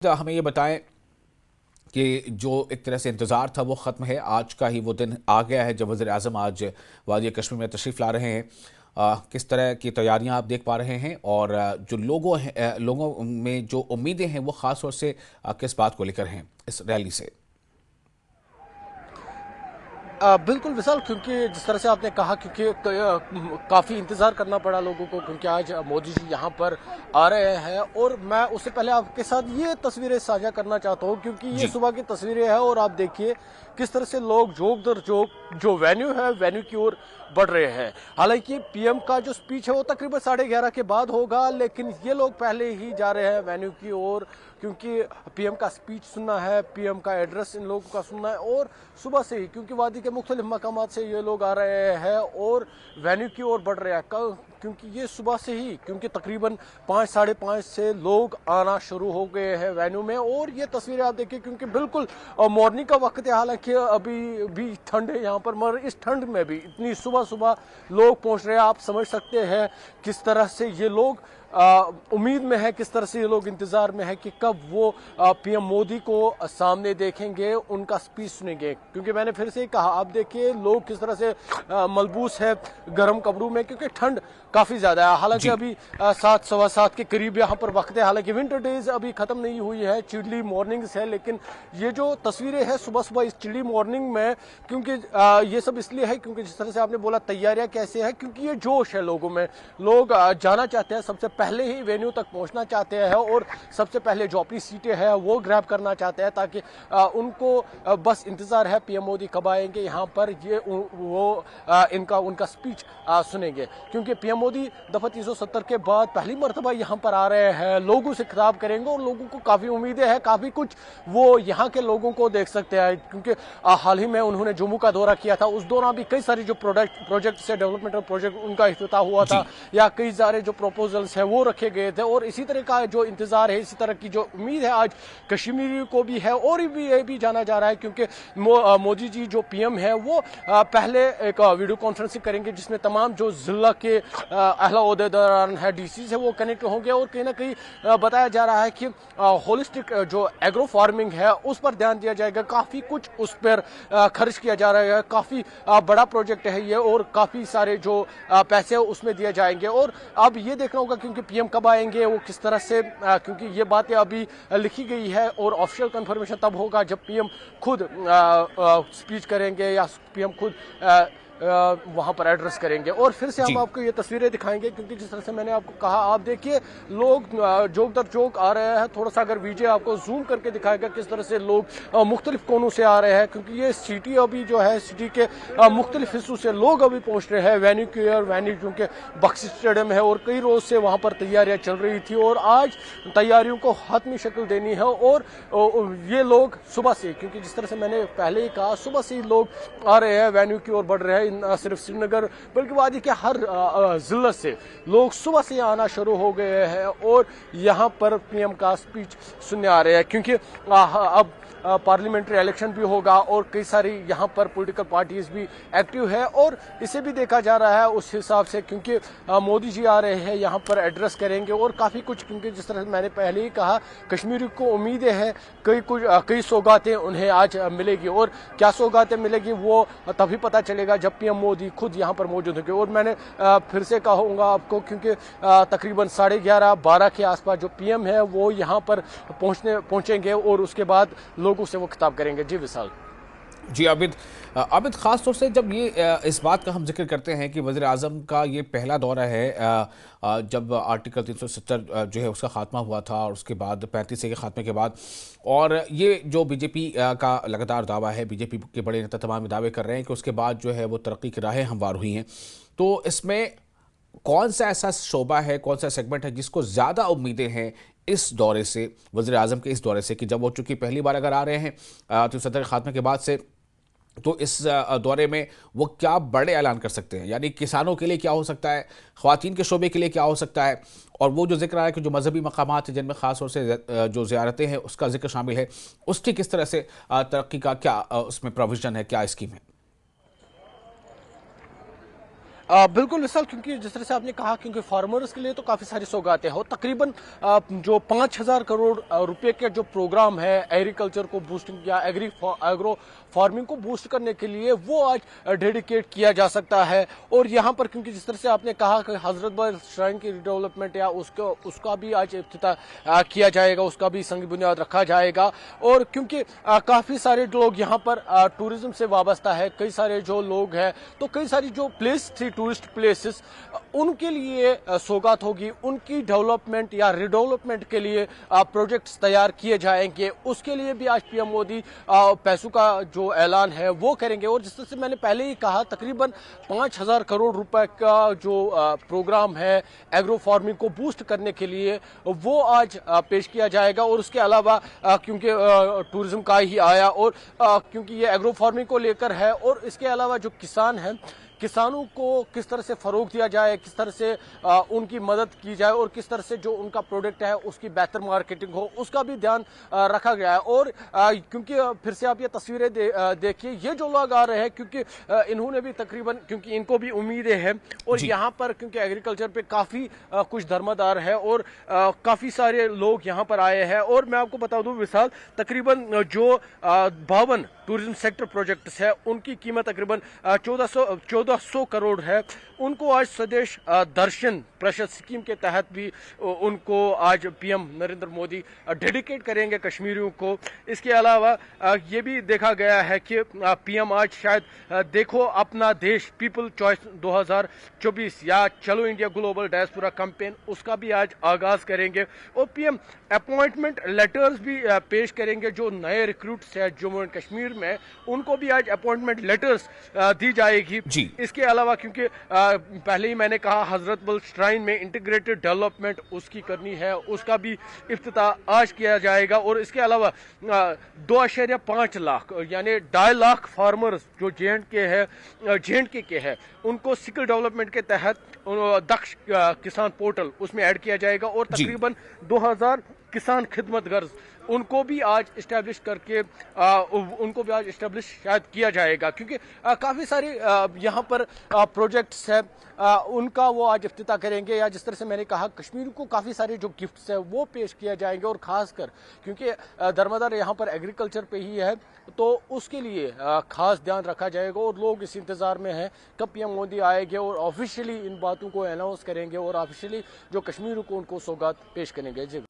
हमें ये बताएं कि जो एक तरह से इंतज़ार था वो ख़त्म है। आज का ही वो दिन आ गया है जब वज़ीर आज़म आज वादी कश्मीर में तशरीफ़ ला रहे हैं। किस तरह की तैयारियां आप देख पा रहे हैं और जो लोगों में जो उम्मीदें हैं वो ख़ास तौर से किस बात को लेकर हैं इस रैली से? बिल्कुल विशाल, क्योंकि जिस तरह से आपने कहा, क्योंकि काफ़ी इंतज़ार करना पड़ा लोगों को, क्योंकि आज मोदी जी यहाँ पर आ रहे हैं। और मैं उससे पहले आपके साथ ये तस्वीरें साझा करना चाहता हूँ, क्योंकि ये जी। सुबह की तस्वीरें हैं और आप देखिए किस तरह से लोग जोक दर जोक जो वेन्यू है वेन्यू की ओर बढ़ रहे हैं। हालांकि पीएम का जो स्पीच है वो तकरीबन 11:30 के बाद होगा, लेकिन ये लोग पहले ही जा रहे हैं वेन्यू की ओर, क्योंकि पीएम का स्पीच सुनना है, पीएम का एड्रेस इन लोगों का सुनना है। और सुबह से ही, क्योंकि वादी के मुख्तलिफ मकामात से ये लोग आ रहे हैं और वेन्यू की ओर बढ़ रहे हैं, क्योंकि ये सुबह से ही, क्योंकि तकरीबन 5 5:30 से लोग आना शुरू हो गए हैं वेन्यू में। और ये तस्वीरें आप देखिए, क्योंकि बिल्कुल मॉर्निंग का वक्त है, हालांकि अभी भी ठंड है यहाँ पर, मगर इस ठंड में भी इतनी सुबह सुबह लोग पहुंच रहे हैं। आप समझ सकते हैं किस तरह से ये लोग उम्मीद में है, किस तरह से ये लोग इंतजार में है कि कब वो पीएम मोदी को सामने देखेंगे, उनका स्पीच सुनेंगे। क्योंकि मैंने फिर से कहा, आप देखिए लोग किस तरह से मलबूस है गर्म कपड़ों में, क्योंकि ठंड काफी ज्यादा है। हालांकि जी। अभी 7 सवा 7 के करीब यहाँ पर वक्त है, हालांकि विंटर डेज अभी खत्म नहीं हुई है, चिल्ली मॉर्निंग्स है। लेकिन ये जो तस्वीरें हैं सुबह सुबह इस चिल्ली मॉर्निंग में, क्योंकि ये सब इसलिए है क्योंकि जिस तरह से आपने बोला तैयारियां कैसे है, क्योंकि ये जोश है लोगों में। लोग जाना चाहते हैं, सबसे पहले ही वेन्यू तक पहुंचना चाहते हैं और सबसे पहले जो अपनी सीटें हैं वो ग्रैब करना चाहते हैं, ताकि उनको बस इंतजार है पीएम मोदी कब आएंगे यहाँ पर, ये वो उनका स्पीच सुनेंगे। क्योंकि पीएम मोदी दफा 370 के बाद पहली मरतबा यहाँ पर आ रहे हैं, लोगों से खिताब करेंगे और लोगों को काफी उम्मीदें हैं, काफी कुछ वो यहाँ के लोगों को देख सकते हैं। क्योंकि हाल ही में उन्होंने जम्मू का दौरा किया था, उस दौरान भी कई सारे जो प्रोजेक्ट से डेवलपमेंटल प्रोजेक्ट उनका इफ्तिताह हुआ था, जी। या कई सारे जो प्रपोजल्स है वो रखे गए थे। और इसी तरह का जो इंतजार है, इसी तरह की जो उम्मीद है आज कश्मीरी को भी है। और भी ये भी जाना जा रहा है, क्योंकि मोदी जी जो पीएम है वो पहले एक वीडियो कॉन्फ्रेंसिंग करेंगे, जिसमें तमाम जो जिला के अहला ओहदेदार है, डीसी है, वो कनेक्ट होंगे। और कहीं ना कहीं बताया जा रहा है कि होलिस्टिक जो एग्रो फार्मिंग है उस पर ध्यान दिया जाएगा, काफी कुछ उस पर खर्च किया जा रहा है, काफी बड़ा प्रोजेक्ट है ये, और काफी सारे जो पैसे उसमें दिए जाएंगे। और अब ये देखना होगा क्योंकि पीएम कब आएंगे, वो किस तरह से, क्योंकि ये बातें अभी लिखी गई है और ऑफिशियल कंफर्मेशन तब होगा जब पीएम खुद स्पीच करेंगे या पीएम खुद वहां पर एड्रेस करेंगे। और फिर से हम जी। आपको ये तस्वीरें दिखाएंगे, क्योंकि जिस तरह से मैंने आपको कहा, आप देखिए लोग जोक दर जोक आ रहे हैं। थोड़ा सा अगर वीजे आपको जूम करके दिखाएगा किस तरह से लोग मुख्तलिफ कोनों से आ रहे हैं, क्योंकि ये सिटी अभी जो है, सिटी के मुख्तलिफ हिस्सों से लोग अभी पहुंच रहे हैं वेन्यू की ओर। वेन्यू क्योंकि बख्शी स्टेडियम है और कई रोज से वहां पर तैयारियां चल रही थी और आज तैयारियों को हतमी शक्ल देनी है। और ये लोग सुबह से, क्योंकि जिस तरह से मैंने पहले ही कहा, सुबह से ही लोग आ रहे हैं, वेन्यू की ओर बढ़ रहे हैं। न सिर्फ श्रीनगर बल्कि वादी के हर जिले से लोग सुबह से आना शुरू हो गए हैं और यहाँ पर पीएम का स्पीच सुनने आ रहे हैं। क्योंकि अब पार्लियामेंट्री इलेक्शन भी होगा और कई सारी यहाँ पर पॉलिटिकल पार्टीज भी एक्टिव है, और इसे भी देखा जा रहा है उस हिसाब से, क्योंकि मोदी जी आ रहे हैं यहाँ पर एड्रेस करेंगे और काफ़ी कुछ, क्योंकि जिस तरह से मैंने पहले ही कहा, कश्मीरी को उम्मीदें हैं, कई सौगातें उन्हें आज मिलेगी। और क्या सौगातें मिलेगी वो तभी पता चलेगा जब पीएम मोदी खुद यहाँ पर मौजूद होंगे। और मैंने फिर से कहूँगा आपको, क्योंकि तकरीबन 11:30-12 के आसपास जो पीएम है वो यहाँ पर पहुँचेंगे और उसके बाद लोगों से वो खिताब करेंगे। जी विशाल। जी आबिद, ख़ास तौर से जब ये इस बात का हम जिक्र करते हैं कि वज़ीर आज़म का ये पहला दौरा है, जब आर्टिकल 370 जो है उसका खात्मा हुआ था और उसके बाद 35 के खात्मे के बाद, और ये जो बीजेपी का लगातार दावा है, बीजेपी के बड़े नेता तमाम दावे कर रहे हैं कि उसके बाद जो है वो तरक्की की राहें हमवार हुई हैं। तो इसमें कौन सा ऐसा शोबा है, कौन सा सेगमेंट है जिसको ज़्यादा उम्मीदें हैं इस दौरे से, वज़ीर आज़म के इस दौरे से, कि जब वो चूँकि पहली बार अगर आ रहे हैं 370 के खात्मे के बाद से, तो इस दौरे में वो क्या बड़े ऐलान कर सकते हैं? यानी किसानों के लिए क्या हो सकता है, ख़वातीन के शोबे के लिए क्या हो सकता है, और वो जो जिक्र आया कि जो मजहबी मकामात हैं जिनमें ख़ास तौर से जो ज़ियारतें हैं उसका जिक्र शामिल है, उसकी किस तरह से तरक्की का क्या उसमें प्रोविज़न है, क्या स्कीम है? बिल्कुल विशाल, क्योंकि जिस तरह से आपने कहा, क्योंकि फार्मर्स के लिए तो काफ़ी सारी सौगातें हैं और तकरीबन जो 5,000 करोड़ रुपए के जो प्रोग्राम है एग्रीकल्चर को बूस्टिंग या एग्रो फार्मिंग को बूस्ट करने के लिए, वो आज डेडिकेट किया जा सकता है। और यहाँ पर क्योंकि जिस तरह से आपने कहा कि हजरत बल श्राइन की रिडेवलपमेंट या उसका भी आज इफ्तिताह किया जाएगा, उसका भी संग बुनियाद रखा जाएगा। और क्योंकि काफ़ी सारे लोग यहाँ पर टूरिज्म से वाबस्ता है, कई सारे जो लोग हैं, तो कई सारी जो प्लेस थी टूरिस्ट प्लेसेस, उनके लिए सौगात होगी, उनकी डेवलपमेंट या रिडेवलपमेंट के लिए प्रोजेक्ट्स तैयार किए जाएंगे। उसके लिए भी आज पीएम मोदी पैसों का जो ऐलान है वो करेंगे। और जिस तरह से मैंने पहले ही कहा, तकरीबन 5,000 करोड़ रुपए का जो प्रोग्राम है एग्रो फार्मिंग को बूस्ट करने के लिए, वो आज पेश किया जाएगा। और उसके अलावा क्योंकि टूरिज्म का ही आया, और क्योंकि ये एग्रो फार्मिंग को लेकर है, और इसके अलावा जो किसान हैं, किसानों को किस तरह से फरोग दिया जाए, किस तरह से उनकी मदद की जाए, और किस तरह से जो उनका प्रोडक्ट है उसकी बेहतर मार्केटिंग हो, उसका भी ध्यान रखा गया है। और क्योंकि फिर से आप ये तस्वीरें देखिए, ये जो लोग आ रहे हैं, क्योंकि इन्होंने भी तकरीबन, क्योंकि इनको भी उम्मीदें हैं, और जी। यहाँ पर क्योंकि एग्रीकल्चर पे काफ़ी कुछ धर्मादार है, और काफ़ी सारे लोग यहाँ पर आए हैं। और मैं आपको बता दूं विशाल, तकरीबन जो 52 टूरिज्म सेक्टर प्रोजेक्ट्स है, उनकी कीमत तकरीबन 1400 करोड़ है। उनको आज स्वदेश दर्शन प्रशस्त स्कीम के तहत भी उनको आज पीएम नरेंद्र मोदी डेडिकेट करेंगे कश्मीरियों को। इसके अलावा ये भी देखा गया है कि पीएम आज शायद देखो अपना देश पीपल चॉइस 2024 या चलो इंडिया ग्लोबल डायस्पोरा कैंपेन, उसका भी आज आगाज करेंगे। और पीएम अपॉइंटमेंट लेटर्स भी पेश करेंगे। जो नए रिक्रूट्स हैं जम्मू एंड कश्मीर में, उनको भी आज अपॉइंटमेंट लेटर्स दी जाएगी। जी। इसके अलावा क्योंकि पहले ही मैंने कहा, हजरत बल श्राइन में इंटीग्रेटेड डेवलपमेंट उसकी करनी है, उसका भी इफ्तिताह आज किया जाएगा। और इसके अलावा 2.5 लाख यानी 2.5 लाख फार्मर्स जो जे.एंड.के के है, उनको स्किल डेवलपमेंट के तहत दक्ष किसान पोर्टल उसमें ऐड किया जाएगा। और जी। तकरीबन 2000 किसान खिदमत गर्ज, उनको भी आज इस्टेब्लिश करके उनको भी आज इस्टेब्लिश शायद किया जाएगा। क्योंकि काफ़ी सारे यहाँ पर प्रोजेक्ट्स हैं, उनका वो आज इफ्तिताह करेंगे। या जिस तरह से मैंने कहा, कश्मीर को काफ़ी सारे जो गिफ्ट्स हैं वो पेश किया जाएंगे। और ख़ासकर क्योंकि दरमदार यहाँ पर एग्रीकल्चर पे ही है, तो उसके लिए खास ध्यान रखा जाएगा। और लोग इस इंतज़ार में हैं कब पीएम मोदी आएंगे और ऑफिशियली इन बातों को अनाउंस करेंगे, और ऑफिशियली जो कश्मीर को उनको सौगात पेश करेंगे। जी।